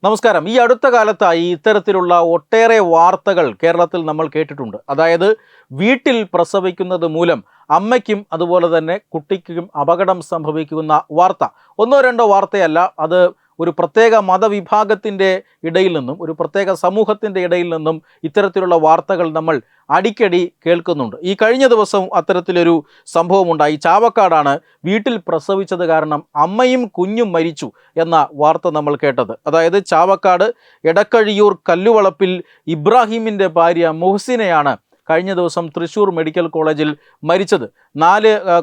നമസ്കാരം. ഈ അടുത്ത കാലത്തായി ഇത്തരത്തിലുള്ള ഒട്ടേറെ വാർത്തകൾ കേരളത്തിൽ നമ്മൾ കേട്ടിട്ടുണ്ട്. അതായത് വീട്ടിൽ പ്രസവിക്കുന്നത് മൂലം അമ്മയ്ക്കും അതുപോലെ തന്നെ കുട്ടിക്കും അപകടം സംഭവിക്കുന്ന വാർത്ത. ഒന്നോ രണ്ടോ വാർത്തയല്ല, അത് ഒരു പ്രത്യേക മതവിഭാഗത്തിൻ്റെ ഇടയിൽ നിന്നും ഒരു പ്രത്യേക സമൂഹത്തിൻ്റെ ഇടയിൽ നിന്നും ഇത്തരത്തിലുള്ള വാർത്തകൾ നമ്മൾ അടിക്കടി കേൾക്കുന്നുണ്ട്. ഈ കഴിഞ്ഞ ദിവസം അത്തരത്തിലൊരു സംഭവമുണ്ടായി. ചാവക്കാടാണ് വീട്ടിൽ പ്രസവിച്ചത് കാരണം അമ്മയും കുഞ്ഞും മരിച്ചു എന്ന വാർത്ത നമ്മൾ കേട്ടത്. അതായത് ചാവക്കാട് എടക്കഴിയൂർ കല്ലുവളപ്പിൽ ഇബ്രാഹിമിൻ്റെ ഭാര്യ മുഹ്സിനയാണ് കഴിഞ്ഞ ദിവസം തൃശ്ശൂർ മെഡിക്കൽ കോളേജിൽ മരിച്ചത്.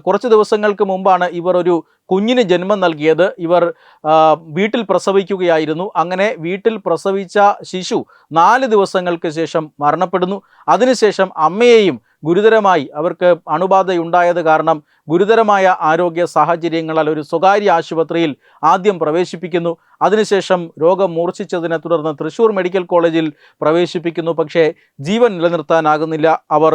കുറച്ച് ദിവസങ്ങൾക്ക് മുമ്പാണ് ഇവർ ഒരു കുഞ്ഞിന് ജന്മം നൽകിയത്. ഇവർ വീട്ടിൽ പ്രസവിക്കുകയായിരുന്നു. അങ്ങനെ വീട്ടിൽ പ്രസവിച്ച ശിശു 4 ദിവസങ്ങൾക്ക് ശേഷം മരണപ്പെടുന്നു. അതിനുശേഷം അമ്മയെയും ഗുരുതരമായി, അവർക്ക് അണുബാധയുണ്ടായത് കാരണം ഗുരുതരമായ ആരോഗ്യ സാഹചര്യങ്ങളാൽ ഒരു സ്വകാര്യ ആശുപത്രിയിൽ ആദ്യം പ്രവേശിപ്പിക്കുന്നു. അതിനുശേഷം രോഗം മൂർച്ഛിച്ചതിനെ തുടർന്ന് തൃശ്ശൂർ മെഡിക്കൽ കോളേജിൽ പ്രവേശിപ്പിക്കുന്നു. പക്ഷേ ജീവൻ നിലനിർത്താനാകുന്നില്ല. അവർ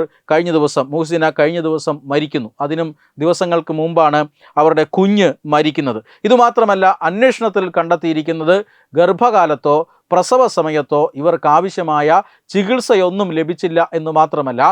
മുഹ്സിന കഴിഞ്ഞ ദിവസം മരിക്കുന്നു. അതിനും ദിവസങ്ങൾക്ക് മുമ്പാണ് അവരുടെ കുഞ്ഞ് മരിക്കുന്നത്. ഇതുമാത്രമല്ല, അന്വേഷണത്തിൽ കണ്ടെത്തിയിരിക്കുന്നത് ഗർഭകാലത്തോ പ്രസവ സമയത്തോ ഇവർക്ക് ആവശ്യമായ ചികിത്സയൊന്നും ലഭിച്ചില്ല എന്ന് മാത്രമല്ല,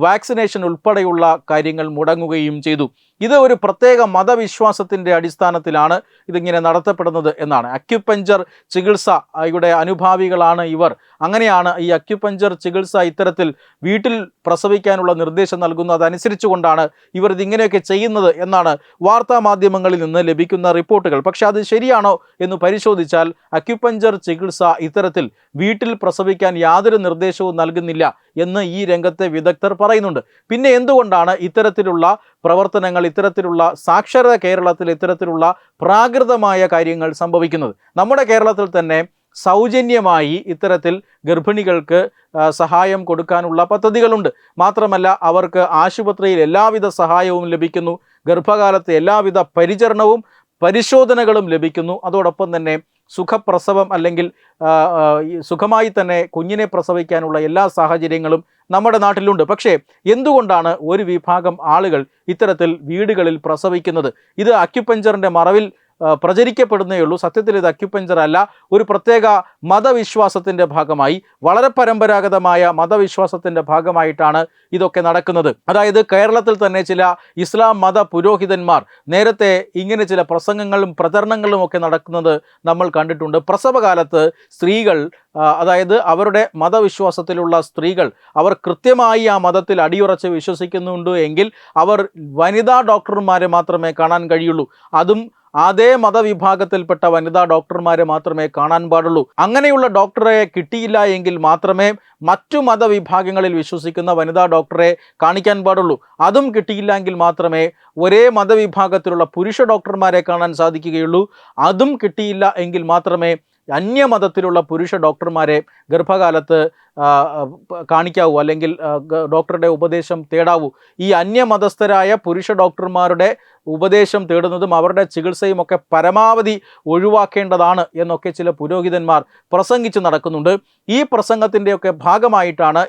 വാക്സിനേഷൻ ഉൾപ്പെടെയുള്ള കാര്യങ്ങൾ മുടങ്ങുകയും ചെയ്തു. ഇത് ഒരു പ്രത്യേക മതവിശ്വാസത്തിൻ്റെ അടിസ്ഥാനത്തിലാണ് ഇതിങ്ങനെ നടത്തപ്പെടുന്നത് എന്നാണ്. അക്യുപഞ്ചർ ചികിത്സയുടെ അനുഭാവികളാണ് ഇവർ. അങ്ങനെയാണ് ഈ അക്യുപഞ്ചർ ചികിത്സ ഇത്തരത്തിൽ വീട്ടിൽ പ്രസവിക്കാനുള്ള നിർദ്ദേശം നൽകുന്നു. അതനുസരിച്ചുകൊണ്ടാണ് ഇവർ ഇതിങ്ങനെയൊക്കെ ചെയ്യുന്നത് എന്നാണ് വാർത്താ മാധ്യമങ്ങളിൽ നിന്ന് ലഭിക്കുന്ന റിപ്പോർട്ടുകൾ. പക്ഷെ അത് ശരിയാണോ എന്ന് പരിശോധിച്ചാൽ അക്യുപഞ്ചർ ചികിത്സ ഇത്തരത്തിൽ വീട്ടിൽ പ്രസവിക്കാൻ യാതൊരു നിർദ്ദേശവും നൽകുന്നില്ല എന്ന് ഈ രംഗത്തെ വിദഗ്ധർ പറയുന്നുണ്ട്. പിന്നെ എന്തുകൊണ്ടാണ് ഇത്തരത്തിലുള്ള പ്രവർത്തനങ്ങൾ, ഇത്തരത്തിലുള്ള സാക്ഷരത കേരളത്തിൽ ഇത്തരത്തിലുള്ള പ്രാകൃതമായ കാര്യങ്ങൾ സംഭവിക്കുന്നത്? നമ്മുടെ കേരളത്തിൽ തന്നെ സൗജന്യമായി ഇത്തരത്തിൽ ഗർഭിണികൾക്ക് സഹായം കൊടുക്കാനുള്ള പദ്ധതികളുണ്ട്. മാത്രമല്ല, അവർക്ക് ആശുപത്രിയിൽ എല്ലാവിധ സഹായവും ലഭിക്കുന്നു. ഗർഭകാലത്തെ എല്ലാവിധ പരിചരണവും പരിശോധനകളും ലഭിക്കുന്നു. അതോടൊപ്പം തന്നെ സുഖപ്രസവം അല്ലെങ്കിൽ സുഖമായി തന്നെ കുഞ്ഞിനെ പ്രസവിക്കാനുള്ള എല്ലാ സാഹചര്യങ്ങളും നമ്മുടെ നാട്ടിലുണ്ട്. പക്ഷേ എന്തുകൊണ്ടാണ് ഒരു വിഭാഗം ആളുകൾ ഇത്തരത്തിൽ വീടുകളിൽ പ്രസവിക്കുന്നത്? ഇത് അക്യുപഞ്ചറിൻ്റെ മറവിൽ പ്രചരിക്കപ്പെടുന്നേ ഉള്ളൂ. സത്യത്തിൽ ഇത് അക്യുപഞ്ചർ അല്ല. ഒരു പ്രത്യേക മതവിശ്വാസത്തിൻ്റെ ഭാഗമായി, വളരെ പരമ്പരാഗതമായ മതവിശ്വാസത്തിൻ്റെ ഭാഗമായിട്ടാണ് ഇതൊക്കെ നടക്കുന്നത്. അതായത് കേരളത്തിൽ തന്നെ ചില ഇസ്ലാം മത പുരോഹിതന്മാർ നേരത്തെ ഇങ്ങനെ ചില പ്രസംഗങ്ങളും പ്രചരണങ്ങളും ഒക്കെ നടക്കുന്നത് നമ്മൾ കണ്ടിട്ടുണ്ട്. പ്രസവകാലത്ത് സ്ത്രീകൾ, അതായത് അവരുടെ മതവിശ്വാസത്തിലുള്ള സ്ത്രീകൾ, അവർ കൃത്യമായി ആ മതത്തിൽ അടിയുറച്ച് വിശ്വസിക്കുന്നുണ്ട് എങ്കിൽ അവർ വനിതാ ഡോക്ടർമാരെ മാത്രമേ കാണാൻ കഴിയുള്ളൂ. അതും അതേ മതവിഭാഗത്തിൽപ്പെട്ട വനിതാ ഡോക്ടർമാരെ മാത്രമേ കാണാൻ പാടുള്ളൂ. അങ്ങനെയുള്ള ഡോക്ടറെ കിട്ടിയില്ല എങ്കിൽ മാത്രമേ മറ്റു മതവിഭാഗങ്ങളിൽ വിശ്വസിക്കുന്ന വനിതാ ഡോക്ടറെ കാണിക്കാൻ പാടുള്ളൂ. അതും കിട്ടിയില്ല എങ്കിൽ മാത്രമേ ഒരേ മതവിഭാഗത്തിലുള്ള പുരുഷ ഡോക്ടർമാരെ കാണാൻ സാധിക്കുകയുള്ളൂ. അതും കിട്ടിയില്ല എങ്കിൽ മാത്രമേ അന്യമതത്തിലുള്ള പുരുഷ ഡോക്ടർമാരെ ഗർഭകാലത്ത് കാണിക്കാവൂ, അല്ലെങ്കിൽ ഡോക്ടറുടെ ഉപദേശം തേടാവൂ. ഈ അന്യമതസ്ഥരായ പുരുഷ ഡോക്ടർമാരുടെ ഉപദേശം തേടുന്നതും അവരുടെ ചികിത്സയും ഒക്കെ പരമാവധി ഒഴിവാക്കേണ്ടതാണ് എന്നൊക്കെ ചില പുരോഹിതന്മാർ പ്രസംഗിച്ച് നടക്കുന്നുണ്ട്. ഈ പ്രസംഗത്തിൻ്റെയൊക്കെ ഭാഗമായിട്ടാണ്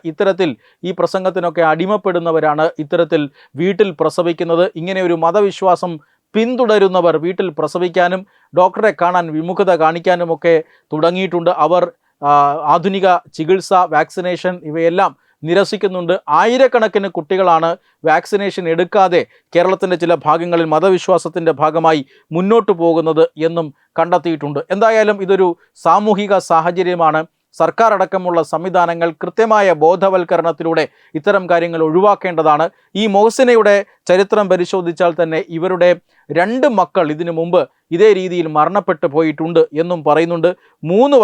ഈ പ്രസംഗത്തിനൊക്കെ അടിമപ്പെടുന്നവരാണ് ഇത്തരത്തിൽ വീട്ടിൽ പ്രസവിക്കുന്നത്. ഇങ്ങനെ ഒരു മതവിശ്വാസം പിന്തുടരുന്നവർ വീട്ടിൽ പ്രസവിക്കാനും ഡോക്ടറെ കാണാൻ വിമുഖത കാണിക്കാനുമൊക്കെ തുടങ്ങിയിട്ടുണ്ട്. അവർ ആധുനിക ചികിത്സ, വാക്സിനേഷൻ ഇവയെല്ലാം നിരസിക്കുന്നുണ്ട്. ആയിരക്കണക്കിന് കുട്ടികളാണ് വാക്സിനേഷൻ എടുക്കാതെ കേരളത്തിൻ്റെ ചില ഭാഗങ്ങളിൽ മതവിശ്വാസത്തിൻ്റെ ഭാഗമായി മുന്നോട്ട് പോകുന്നത് എന്നും കണ്ടെത്തിയിട്ടുണ്ട്. എന്തായാലും ഇതൊരു സാമൂഹിക സാഹചര്യമാണ്. സർക്കാർ അടക്കമുള്ള സംവിധാനങ്ങൾ കൃത്യമായ ബോധവൽക്കരണത്തിലൂടെ ഇത്തരം കാര്യങ്ങൾ ഒഴിവാക്കേണ്ടതാണ്. ഈ മുഹ്സിനയുടെ ചരിത്രം പരിശോധിച്ചാൽ തന്നെ ഇവരുടെ 2 മക്കൾ ഇതിനു മുമ്പ് ഇതേ രീതിയിൽ മരണപ്പെട്ടു പോയിട്ടുണ്ട് എന്നും പറയുന്നുണ്ട്. 3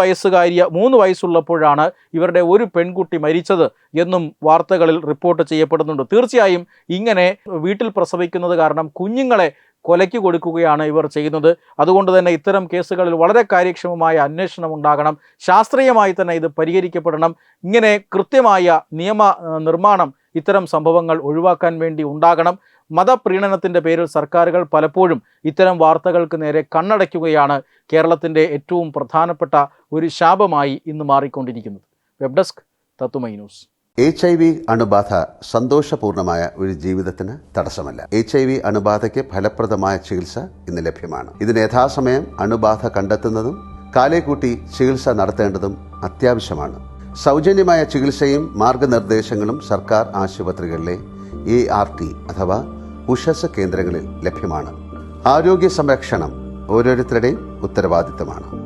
വയസ്സുള്ളപ്പോഴാണ് ഇവരുടെ ഒരു പെൺകുട്ടി മരിച്ചത് എന്നും വാർത്തകളിൽ റിപ്പോർട്ട് ചെയ്യപ്പെടുന്നുണ്ട്. തീർച്ചയായും ഇങ്ങനെ വീട്ടിൽ പ്രസവിക്കുന്നത് കാരണം കുഞ്ഞുങ്ങളെ കൊലയ്ക്ക് കൊടുക്കുകയാണ് ഇവർ ചെയ്യുന്നത്. അതുകൊണ്ട് തന്നെ ഇത്തരം കേസുകളിൽ വളരെ കാര്യക്ഷമമായ അന്വേഷണം ഉണ്ടാകണം. ശാസ്ത്രീയമായി തന്നെ ഇത് പരിഹരിക്കപ്പെടണം. ഇങ്ങനെ കൃത്യമായ നിയമ നിർമ്മാണം ഇത്തരം സംഭവങ്ങൾ ഒഴിവാക്കാൻ വേണ്ടി ഉണ്ടാകണം. മതപ്രീണനത്തിൻ്റെ പേരിൽ സർക്കാരുകൾ പലപ്പോഴും ഇത്തരം വാർത്തകൾക്ക് നേരെ കണ്ണടയ്ക്കുകയാണ് കേരളത്തിൻ്റെ ഏറ്റവും പ്രധാനപ്പെട്ട ഒരു ശാപമായി ഇന്ന് മാറിക്കൊണ്ടിരിക്കുന്നത്. വെബ് ഡെസ്ക് തത്തുമൈ ന്യൂസ്. HIV അണുബാധ സന്തോഷപൂർണമായ ഒരു ജീവിതത്തിന് തടസ്സമല്ല. HIV അണുബാധയ്ക്ക് ഫലപ്രദമായ ചികിത്സ ഇന്ന് ലഭ്യമാണ്. ഇതിന് യഥാസമയം അണുബാധ കണ്ടെത്തുന്നതും കാലേക്കൂട്ടി ചികിത്സ നടത്തേണ്ടതും അത്യാവശ്യമാണ്. സൗജന്യമായ ചികിത്സയും മാർഗനിർദ്ദേശങ്ങളും സർക്കാർ ആശുപത്രികളിലെ ART അഥവാ ഉഷസ് കേന്ദ്രങ്ങളിൽ ലഭ്യമാണ്. ആരോഗ്യ സംരക്ഷണം ഓരോരുത്തരുടെയും ഉത്തരവാദിത്തമാണ്.